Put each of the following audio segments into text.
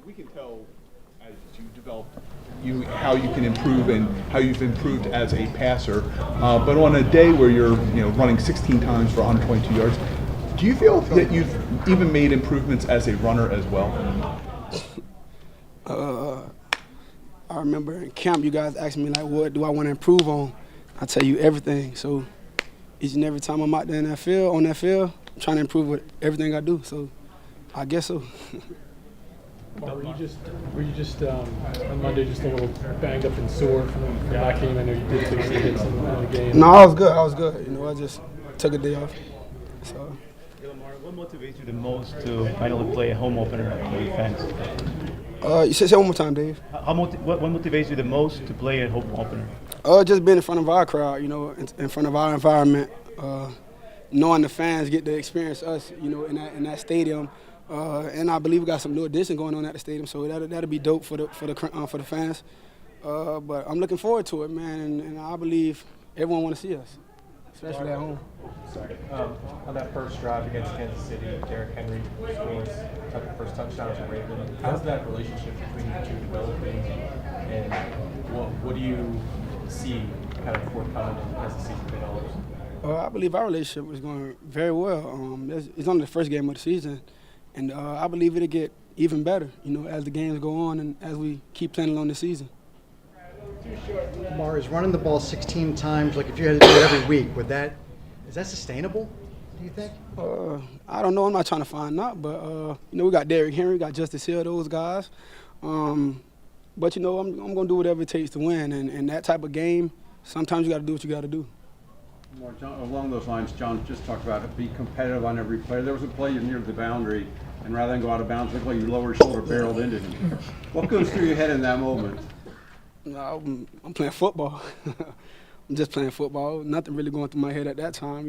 we can tell as you develop how you can improve and how you've improved as a passer. But on a day where you're running 16 times for 122 yards, do you feel that you've even made improvements as a runner as well? I remember in camp you guys asked me, like, what do I want to improve on? I tell you everything. So each and every time I'm out there on that field, I'm trying to improve with everything I do. So I guess so. Were you just on Monday just a little banged up and sore from that game? I know you did take some hits in the game. No, I was good. I just took a day off. So. Lamar, what motivates you the most to finally play a home opener for your fans? You say one more time, Dave. What motivates you the most to play a home opener? Just being in front of our crowd, in front of our environment, knowing the fans get to experience us, in that stadium, and I believe we got some new addition going on at the stadium, so that'll be dope for the fans. But I'm looking forward to it, man, and I believe everyone want to see us, especially at home. Sorry. On that first drive against Kansas City, Derrick Henry scores the first touchdown to Raven. How's that relationship between you two developing, and what do you see kind of forthcoming as the season develops? I believe our relationship is going very well. It's only the first game of the season, and I believe it'll get even better, as the games go on and as we keep playing along the season. Lamar, is running the ball 16 times, like if you had to do it every week, is that sustainable, do you think? I don't know. I'm not trying to find out, but, we got Derrick Henry, we got Justice Hill, those guys. But, I'm going to do whatever it takes to win, and that type of game, sometimes you got to do what you got to do. More along those lines, John just talked about be competitive on every play. There was a play near the boundary, and rather than go out of bounds, it looked like your lower shoulder barreled into him. What goes through your head in that moment? No, I'm playing football. I'm just playing football. Nothing really going through my head at that time.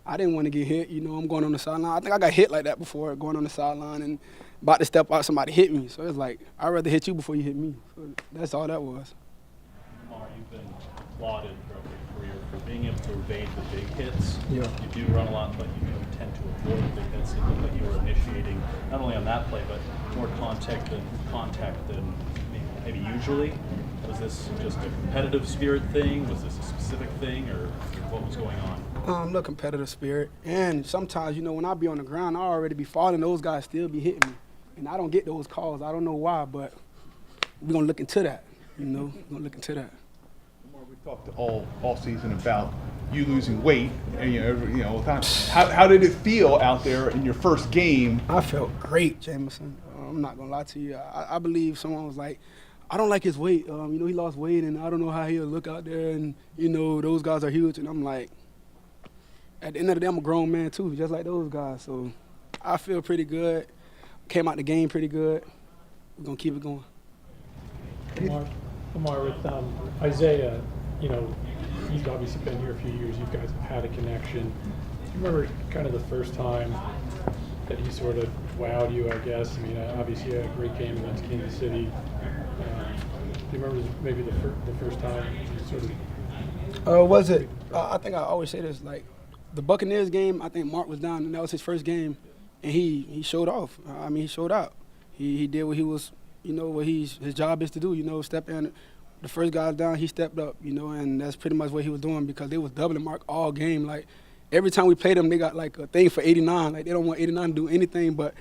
I didn't want to get hit. I'm going on the sideline. I think I got hit like that before, going on the sideline and about to step out, somebody hit me. So it's like, I'd rather hit you before you hit me. So that's all that was. Lamar, you've been lauded throughout your career for being able to evade the big hits. Yeah. You do run a lot, but you do tend to avoid the big hits. It looked like you were initiating not only on that play, but more contact than maybe usually. Was this just a competitive spirit thing? Was this a specific thing, or what was going on? Look, competitive spirit. And sometimes, when I be on the ground, I already be falling. Those guys still be hitting me. And I don't get those calls. I don't know why, but we're going to look into that. We're going to look into that. We talked all season about you losing weight, and all the time. How did it feel out there in your first game? I felt great, Jameson. I'm not gonna lie to you. I believe someone was like, I don't like his weight. He lost weight, and I don't know how he'll look out there. And those guys are huge. And I'm like, at the end of the day, I'm a grown man too, just like those guys. So I feel pretty good. Came out the game pretty good. We're gonna keep it going. Lamar, with Isaiah, he's obviously been here a few years. You guys have had a connection. Do you remember kind of the first time that he sort of wowed you, I guess? I mean, obviously he had a great game against Kansas City. Do you remember maybe the first time you sort of... Was it? I think I always say this, like, the Buccaneers game, I think Mark was down, and that was his first game, and he showed off. He showed out. He did what he was, what his job is to do, step in. The first guy down, he stepped up, and that's pretty much what he was doing because they was doubling Mark all game. Like, every time we played them, they got, like, a thing for 89. Like, they don't want 89 to do anything, but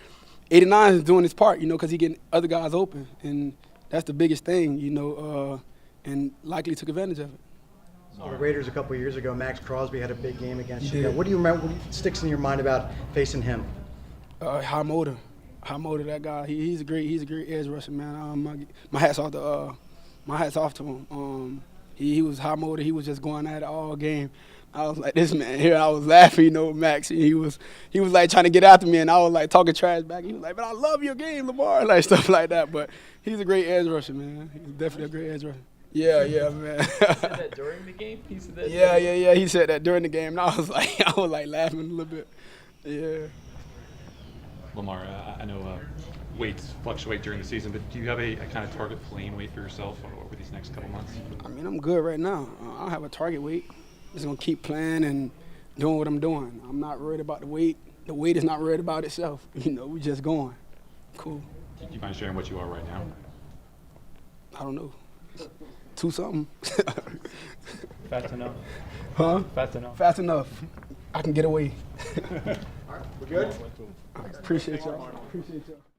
89 is doing his part, because he getting other guys open, and that's the biggest thing, and likely took advantage of it. The Raiders a couple of years ago, Maxx Crosby had a big game against you. What do you remember? What sticks in your mind about facing him? High motor, that guy. He's a great edge rusher, man. My hat's off to him. He was high motor. He was just going at it all game. I was like, this man here. I was laughing, Max. He was like trying to get after me, and I was like talking trash back. He was like, "But I love your game, Lamar," like stuff like that. But he's a great edge rusher, man. He's definitely a great edge rusher. Yeah, man. He said that during the game? He said that Yeah. He said that during the game, and I was like laughing a little bit. Yeah. Lamar, I know weights fluctuate during the season, but do you have a kind of target playing weight for yourself over these next couple months? I'm good right now. I don't have a target weight. Just gonna keep playing and doing what I'm doing. I'm not worried about the weight. The weight is not worried about itself. We just going. Cool. Do you mind sharing what you are right now? I don't know. 2 something. Fast enough. Huh? Fast enough. Fast enough. I can get away. We're good? Appreciate y'all. Appreciate y'all.